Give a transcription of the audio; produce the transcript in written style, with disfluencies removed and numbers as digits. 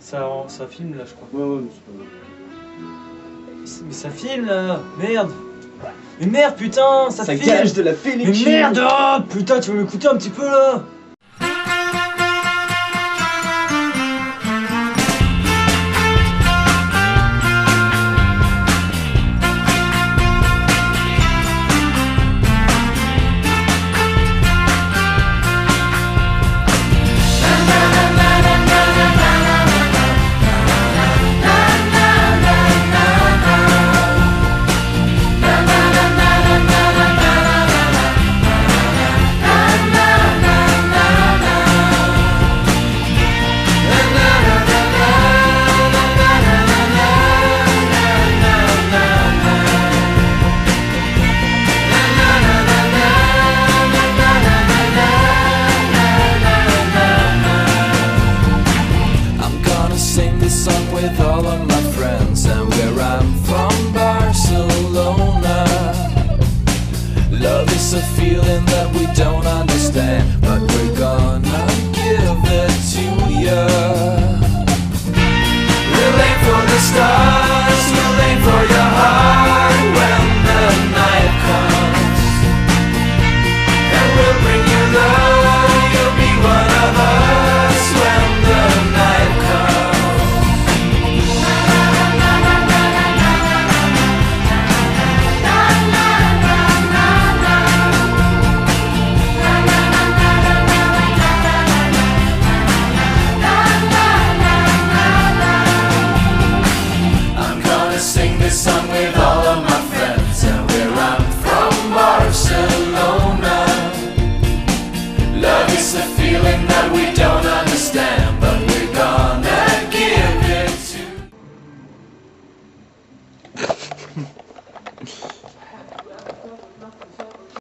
Ça filme là, je crois. Ouais, mais c'est pas grave. Mais ça filme là. Merde. Mais merde, putain, ça filme. gage de la pellicule. Mais merde, oh, putain, tu veux m'écouter un petit peu là? With all of my friends and where I'm from, Barcelona. Love is a feeling that we don't understand, but we're gonna give it to ya. We'll aim for the stars, we'll aim for your heart when the night comes, and we'll bring you love, you'll be one of us when the night comes. Sing this song with all of my friends and where I'm from, Barcelona. Love is a feeling that we don't understand, but we're gonna give it to